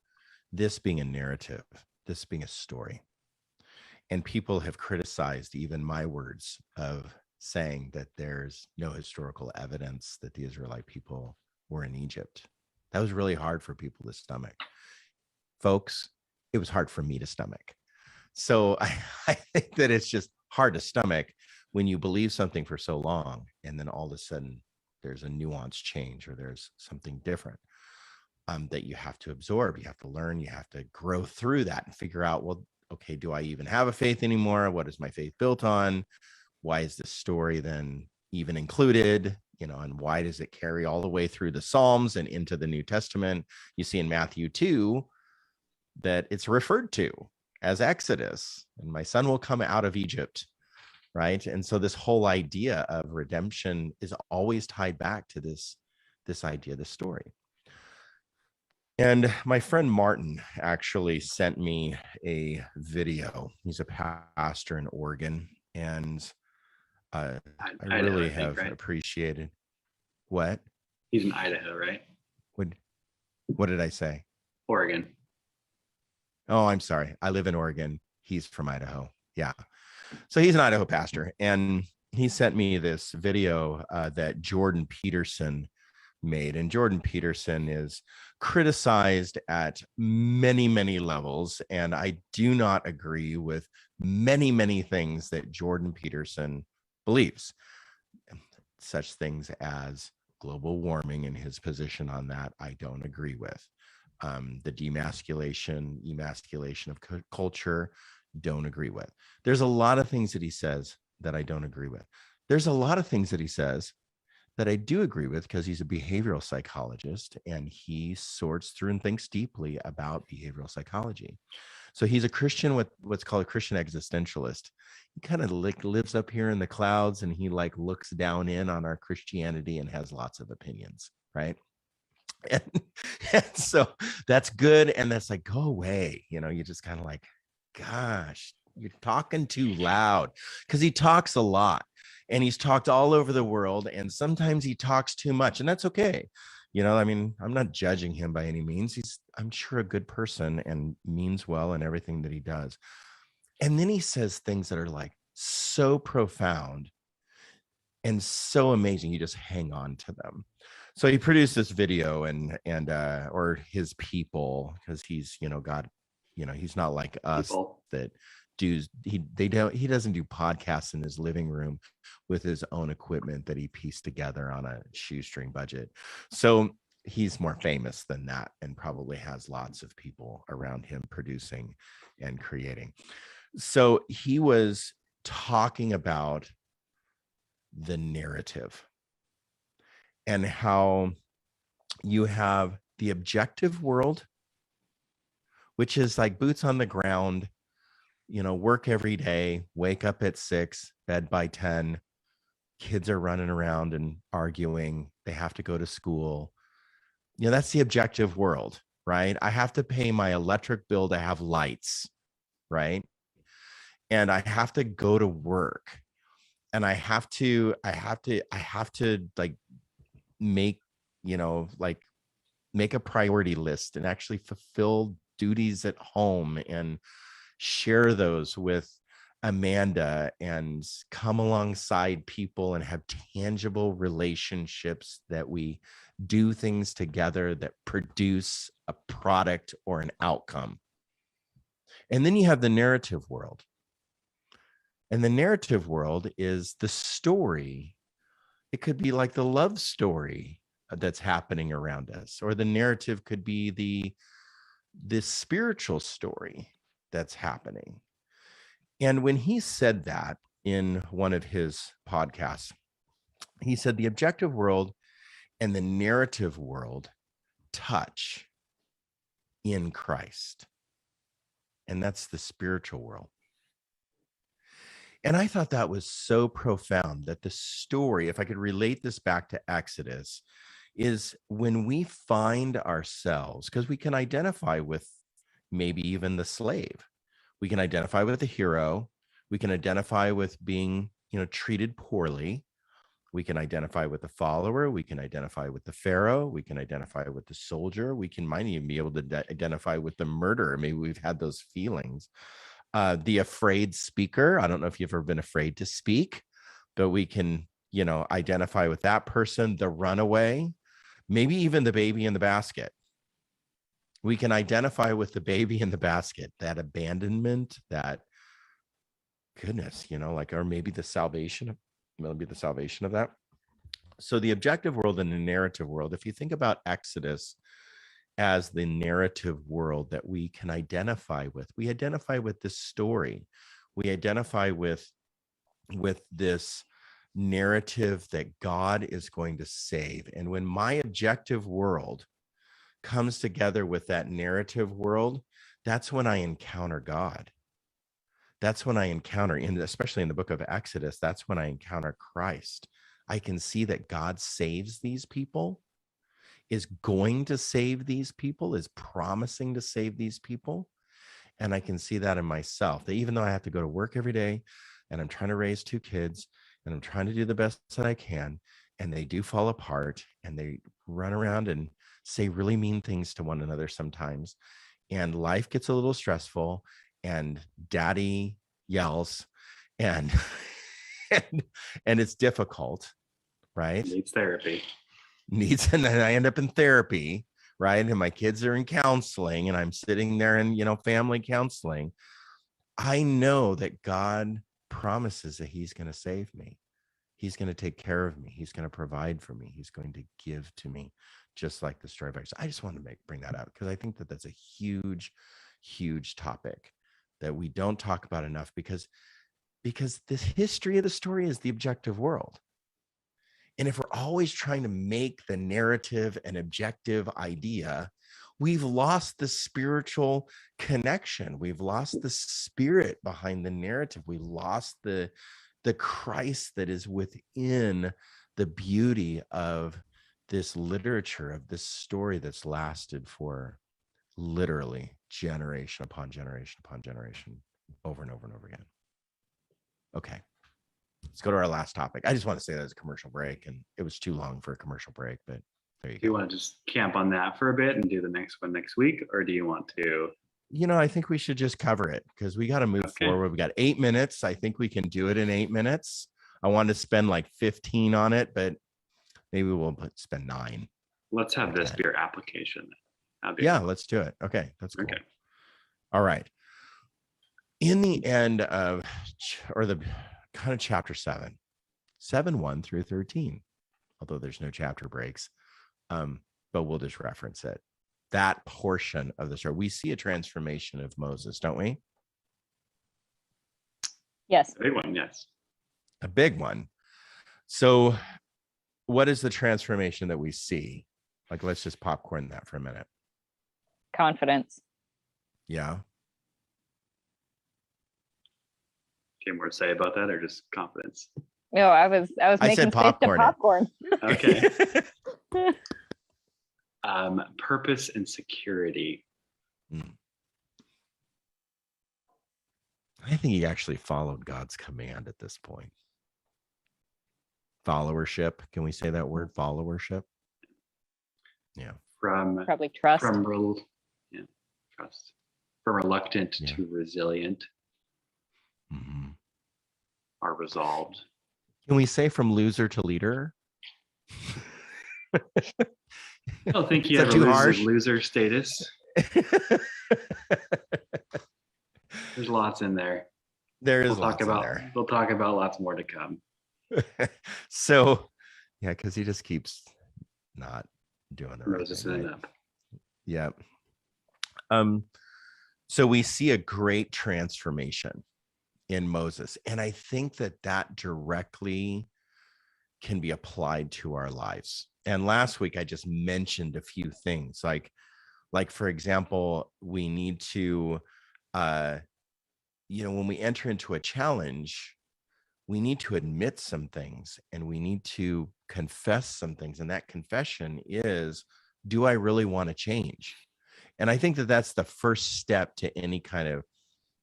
this being a narrative, this being a story, and people have criticized even my words of saying that there's no historical evidence that the Israelite people were in Egypt. That was really hard for people to stomach. Folks, it was hard for me to stomach. So I think that it's just hard to stomach when you believe something for so long, and then all of a sudden there's a nuance change or there's something different that you have to absorb, you have to learn, you have to grow through that and figure out, well, okay, do I even have a faith anymore? What is my faith built on? Why is this story then even included? And why does it carry all the way through the Psalms and into the New Testament? You see in Matthew 2 that it's referred to as Exodus, and my son will come out of Egypt, right? And so this whole idea of redemption is always tied back to this idea, this story. And my friend Martin actually sent me a video. He's a pastor in Oregon, and I really have appreciated. What? He's in Idaho, right? What did I say? Oregon. Oh, I'm sorry. I live in Oregon. He's from Idaho. Yeah. So he's an Idaho pastor, and he sent me this video that Jordan Peterson made. And Jordan Peterson is criticized at many, many levels. And I do not agree with many, many things that Jordan Peterson believes. Such things as global warming and his position on that, I don't agree with. The emasculation of culture, don't agree with. There's a lot of things that he says that I don't agree with. There's a lot of things that he says that I do agree with, because he's a behavioral psychologist and he sorts through and thinks deeply about behavioral psychology. So he's a Christian, with what's called a Christian existentialist. He kind of lives up here in the clouds, and he looks down in on our Christianity and has lots of opinions, right? And so that's good. And that's like, go away. You just kind of like, gosh, you're talking too loud, because he talks a lot. And he's talked all over the world, and sometimes he talks too much, and that's okay. I'm not judging him by any means. He's, I'm sure, a good person and means well in everything that he does. And then he says things that are like so profound and so amazing, you just hang on to them. So he produced this video, or his people, because he's, God, he's not like us people that he doesn't do podcasts in his living room with his own equipment that he pieced together on a shoestring budget. So he's more famous than that, and probably has lots of people around him producing and creating. So he was talking about the narrative and how you have the objective world, which is like boots on the ground, work every day, wake up at 6, bed by 10. Kids are running around and arguing. They have to go to school. That's the objective world, right? I have to pay my electric bill to have lights, right? And I have to go to work, and I have to like make a priority list and actually fulfill duties at home and share those with Amanda, and come alongside people and have tangible relationships that we do things together that produce a product or an outcome. And then you have the narrative world. And the narrative world is the story. It could be like the love story that's happening around us, or the narrative could be the spiritual story that's happening. And when he said that in one of his podcasts, he said the objective world and the narrative world touch in Christ. And that's the spiritual world. And I thought that was so profound, that the story, if I could relate this back to Exodus, is when we find ourselves, because we can identify with maybe even the slave. We can identify with the hero. We can identify with being, treated poorly. We can identify with the follower. We can identify with the Pharaoh. We can identify with the soldier. We might even be able to identify with the murderer. Maybe we've had those feelings. The afraid speaker. I don't know if you've ever been afraid to speak, but we can, identify with that person. The runaway, maybe even the baby in the basket. We can identify with the baby in the basket, that abandonment, that goodness, like, or maybe the salvation of that. So the objective world and the narrative world, if you think about Exodus as the narrative world that we can identify with, we identify with this story. We identify with this narrative that God is going to save. And when my objective world comes together with that narrative world, that's when I encounter God. That's when I encounter, especially in the book of Exodus, that's when I encounter Christ. I can see that God saves these people, is going to save these people, is promising to save these people. And I can see that in myself, that even though I have to go to work every day and I'm trying to raise 2 kids and I'm trying to do the best that I can, and they do fall apart and they run around and say really mean things to one another sometimes, and life gets a little stressful and daddy yells and and it's difficult, right? Needs therapy. And then I end up in therapy, right? And my kids are in counseling and I'm sitting there in, family counseling. I know that God promises that he's going to save me. He's going to take care of me. He's going to provide for me. He's going to give to me, just like the story of Exodus. I just want to bring that out because I think that that's a huge, huge topic that we don't talk about enough, because this history of the story is the objective world. And if we're always trying to make the narrative an objective idea, we've lost the spiritual connection. We've lost the spirit behind the narrative. We lost the Christ that is within the beauty of this literature, of this story that's lasted for literally generation upon generation upon generation, over and over and over again. Okay. Let's go to our last topic. I just want to say that as a commercial break, and it was too long for a commercial break, but there you go. Do you want to just camp on that for a bit and do the next one next week, or do you want to? I think we should just cover it because we got to move forward. We got 8 minutes. I think we can do it in 8 minutes. I wanted to spend like 15 on it, but maybe we'll spend 9. Let's have this be your application. Let's do it. Okay, that's cool. Okay. All right. In the end of, or the kind of chapter 7:1 through 13, although there's no chapter breaks, but we'll just reference it. That portion of the story, we see a transformation of Moses, don't we? Yes. A big one, yes. A big one. So what is the transformation that we see? Like, let's just popcorn that for a minute. Confidence. Yeah. Any more to say about that, or just confidence? No, I was making space to popcorn. Okay. Purpose and security. I think he actually followed God's command at this point. Followership. Can we say that word? Followership. Yeah. Probably trust. Trust. From reluctant to resilient. Mm-hmm. Are resolved. Can we say from loser to leader? I don't think he had a loser status. There's lots in there. There is We'll lots in there. We'll talk about lots more to come. So, yeah, because he just keeps not doing the right thing. Right? Yeah. So we see a great transformation in Moses, and I think that directly can be applied to our lives. And last week I just mentioned a few things, like for example, we need to when we enter into a challenge, we need to admit some things and we need to confess some things, and that confession is, do I really want to change? And I think that's the first step to any kind of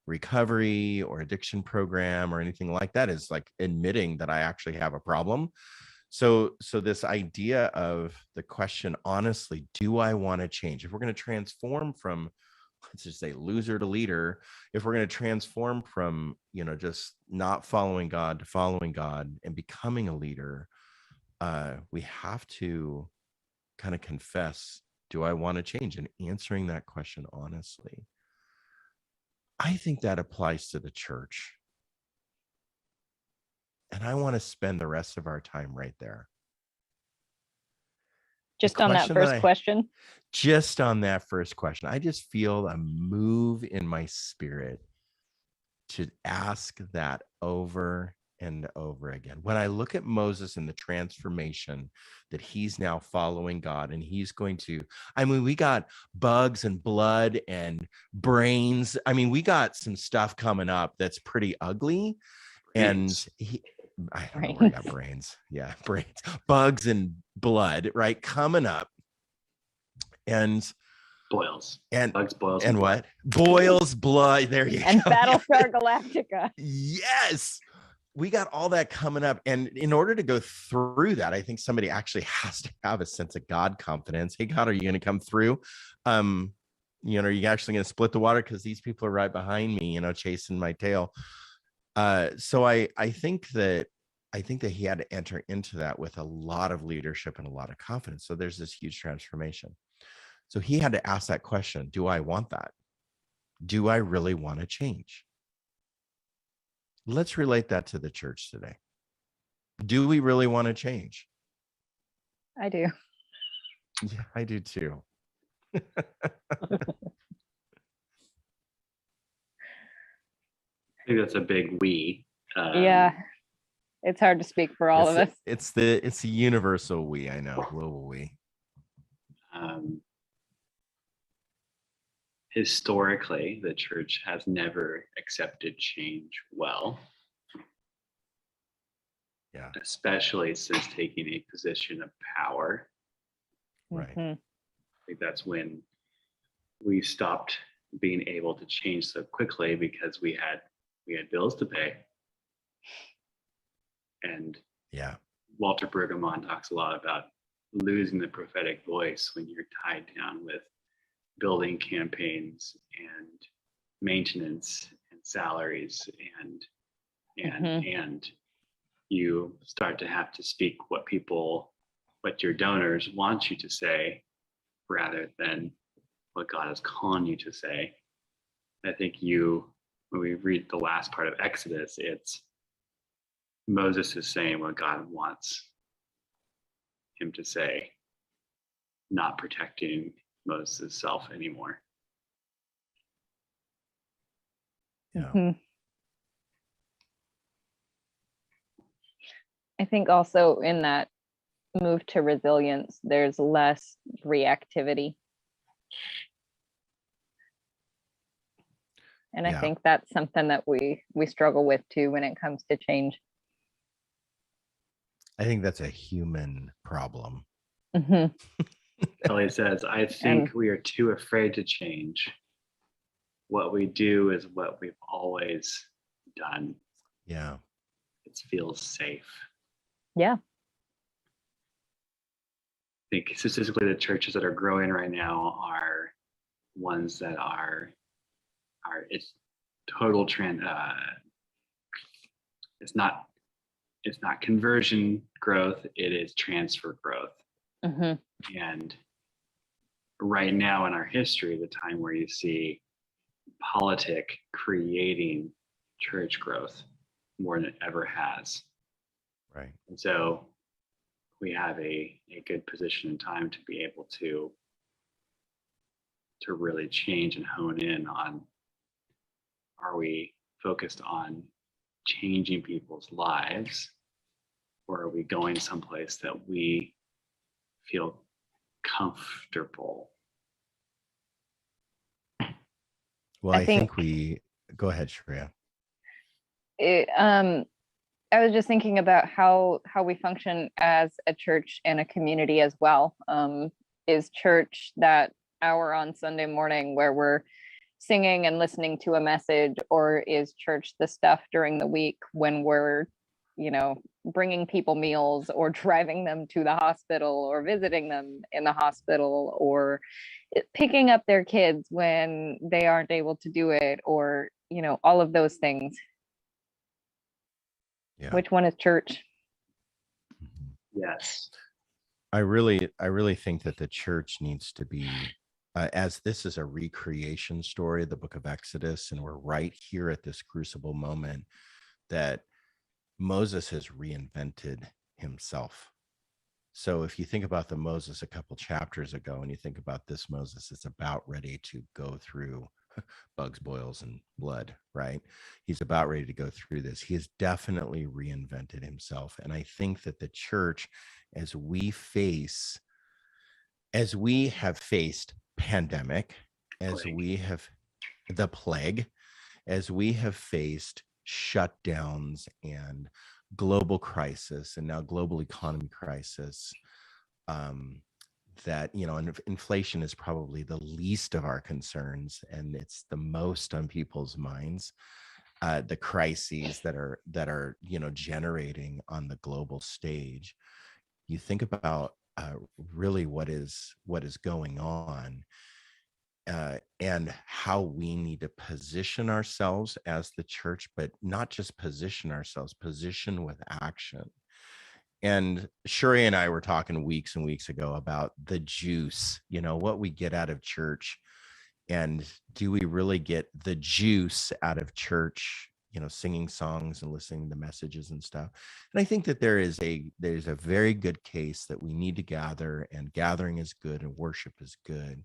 recovery or addiction program or anything like that, is like admitting that I actually have a problem. So this idea of the question, honestly, do I want to change? If we're going to transform from, let's just say, loser to leader, if we're going to transform from, just not following God to following God and becoming a leader, we have to kind of confess, do I want to change? And answering that question honestly. I think that applies to the church. And I want to spend the rest of our time right there. Just on that first question? Just on that first question. I just feel a move in my spirit to ask that over and over again. When I look at Moses and the transformation that he's now following God, and he's going to, I mean, we got bugs and blood and brains. I mean, we got some stuff coming up that's pretty ugly. Brains. And I don't know where I got brains. Yeah, brains, bugs and blood, right? Coming up. And boils and bugs, boils, and what? Boils, blood. There you go. And Battlestar Galactica. Yes. We got all that coming up. And in order to go through that, I think somebody actually has to have a sense of God confidence. Hey, God, are you going to come through? Are you actually going to split the water? Because these people are right behind me, chasing my tail. So I think that he had to enter into that with a lot of leadership and a lot of confidence. So there's this huge transformation. So he had to ask that question: do I want that? Do I really want to change? Let's relate that to the church today. Do we really want to change? I do. Yeah, I do too. I think that's a big we. Yeah. It's hard to speak for all of us. It's the universal we, I know, global we. Historically, the church has never accepted change well. Yeah. Especially since taking a position of power. Right. Mhm. I think that's when we stopped being able to change so quickly, because we had bills to pay. And yeah, Walter Brueggemann talks a lot about losing the prophetic voice when you're tied down with building campaigns and maintenance and salaries and you start to have to speak what your donors want you to say rather than what God is calling you to say. I think when we read the last part of Exodus, it's Moses is saying what God wants him to say, not protecting Moses' self anymore. Yeah. Mm-hmm. I think also in that move to resilience, there's less reactivity. And I think that's something that we struggle with too when it comes to change. I think that's a human problem. Mm-hmm. Kelly says, I think we are too afraid to change. What we do is what we've always done. Yeah. It feels safe. Yeah. I think statistically the churches that are growing right now are ones that are it's total trend. It's not conversion growth. It is transfer growth. Mm-hmm. And right now in our history, the time where you see politic creating church growth more than it ever has. Right. And so we have a good position in time to be able to really change and hone in on, are we focused on changing people's lives, or are we going someplace that we feel comfortable? Well, I think we go ahead, Shreya. I was just thinking about how we function as a church and a community as well. Is church that hour on Sunday morning where we're singing and listening to a message, or is church the stuff during the week when we're, bringing people meals or driving them to the hospital or visiting them in the hospital or picking up their kids when they aren't able to do it, or, all of those things? Yeah. Which one is church? Yes. I really think that the church needs to be, as this is a recreation story, the book of Exodus, and we're right here at this crucible moment, that Moses has reinvented himself. So if you think about the Moses a couple chapters ago, and you think about this Moses, it's about ready to go through bugs, boils, and blood, right? He's about ready to go through this. He has definitely reinvented himself. And I think that the church, as we have faced pandemic, as Plague. we have the plague, as we have faced shutdowns and global crisis, and now global economy crisis, that, you know, and inflation is probably the least of our concerns, and it's the most on people's minds. The crises that are you know, generating on the global stage. You think about really what is going on, and how we need to position ourselves as the church, but not just position ourselves, position with action. And Shuri and I were talking weeks and weeks ago about the juice, you know, what we get out of church. And do we really get the juice out of church, you know, singing songs and listening to messages and stuff? And I think that there's a very good case that we need to gather, and gathering is good and worship is good.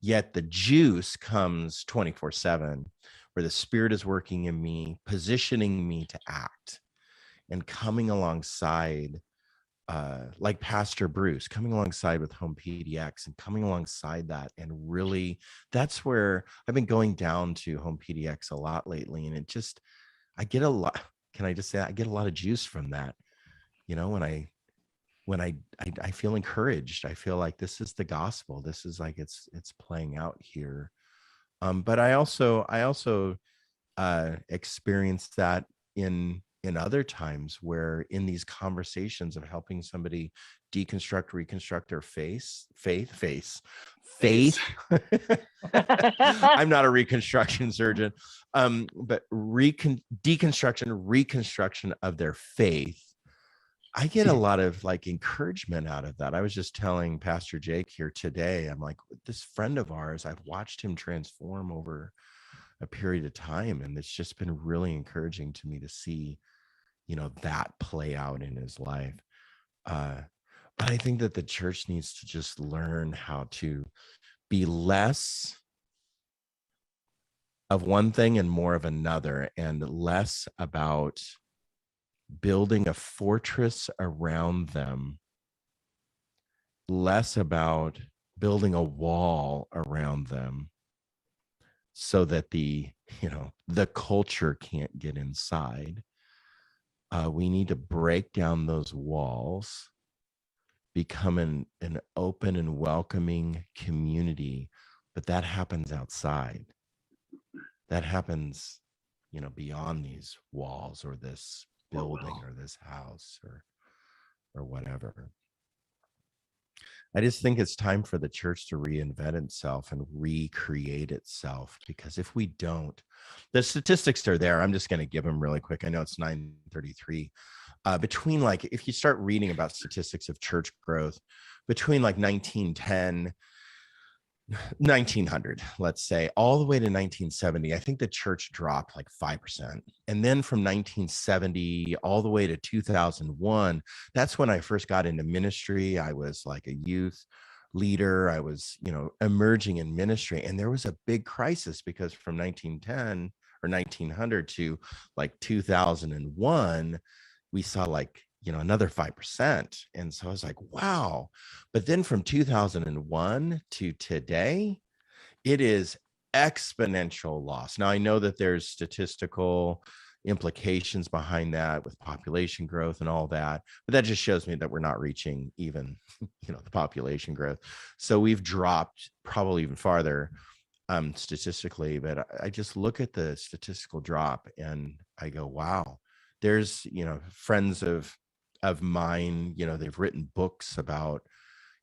Yet the juice comes 24/7, where the Spirit is working in me, positioning me to act, and coming alongside, like Pastor Bruce, coming alongside with Home PDX, and coming alongside that. And really, that's where I've been going down to Home PDX a lot lately. And it just, I get a lot, can I just say, I get a lot of juice from that. You know, when I feel encouraged, I feel like this is the gospel. This is like, it's playing out here. But I also experienced that in other times, where in these conversations of helping somebody deconstruct, reconstruct their faith. I'm not a reconstruction surgeon, but deconstruction, reconstruction of their faith. I get a lot of like encouragement out of that. I was just telling Pastor Jake here today, I'm like, this friend of ours, I've watched him transform over a period of time, and it's just been really encouraging to me to see, you know, that play out in his life. But I think that the church needs to just learn how to be less of one thing and more of another, and less about building a fortress around them, less about building a wall around them, so that the culture can't get inside. We need to break down those walls, become an open and welcoming community. But that happens outside. That happens, you know, beyond these walls, or this building, or this house, or whatever. I just think it's time for the church to reinvent itself and recreate itself, because if we don't, the statistics are there. I'm just going to give them really quick. I know it's 9:33. Between, like, if you start reading about statistics of church growth between like 1900, let's say, all the way to 1970, I think the church dropped like 5%. And then from 1970 all the way to 2001, that's when I first got into ministry. I was like a youth leader. I was, you know, emerging in ministry. And there was a big crisis, because from 1910 or 1900 to like 2001, we saw like, you know, another 5%. And so I was like, wow. But then from 2001 to today, it is exponential loss. Now, I know that there's statistical implications behind that with population growth and all that, but that just shows me that we're not reaching even, you know, the population growth. So we've dropped probably even farther statistically. But I just look at the statistical drop and I go, wow. There's, you know, friends of mine, you know, they've written books about,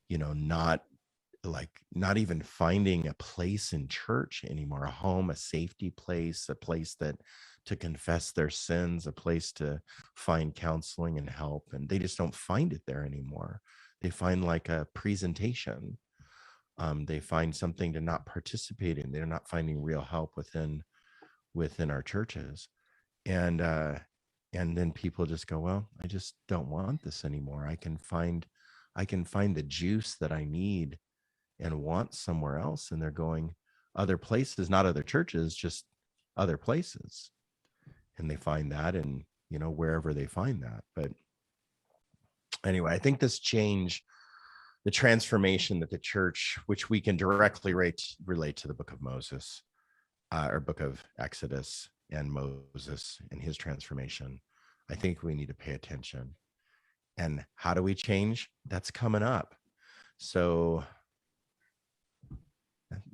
you know, not even finding a place in church anymore, a home, a safety place, a place that to confess their sins, a place to find counseling and help. And they just don't find it there anymore. They find like a presentation. They find something to not participate in. They're not finding real help within our churches. And And then people just go, well, I just don't want this anymore. I can find the juice that I need and want somewhere else. And they're going other places, not other churches, just other places. And they find that in, wherever they find that. But anyway, I think this change, the transformation that the church, which we can directly relate to the book of Moses, or book of Exodus, and Moses and his transformation, I think we need to pay attention. And how do we change? That's coming up. So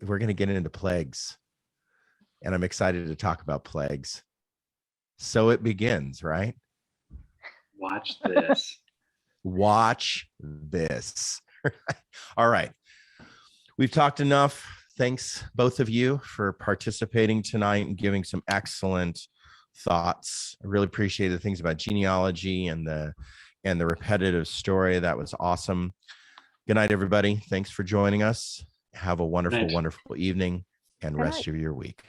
we're going to get into plagues, and I'm excited to talk about plagues. So it begins, right? Watch this. Watch this. All right. We've talked enough. Thanks, both of you, for participating tonight and giving some excellent thoughts. I really appreciate the things about genealogy and the repetitive story. That was awesome. Good night, everybody. Thanks for joining us. Have a wonderful, wonderful evening and rest of your week.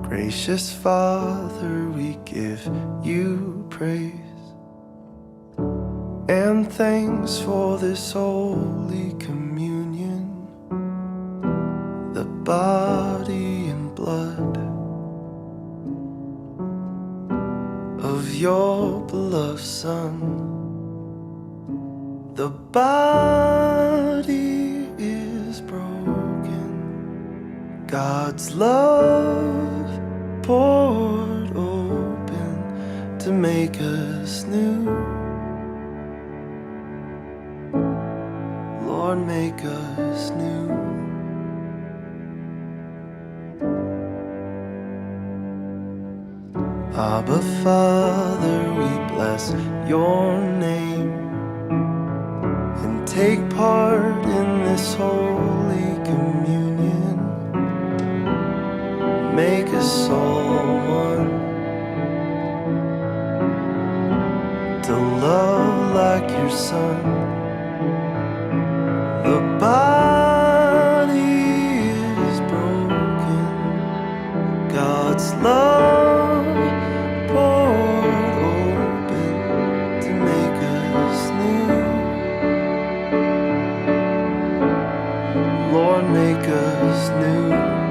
Gracious Father, we give you praise and thanks for this holy communion, the body and blood of your beloved Son. The body is broken, God's love poured open to make us new. Lord, make us new. Abba, Father, we bless your name and take part in this holy communion. Make us all one, to love like your Son. The body is broken, God's love poured open to make us new. Lord, make us new.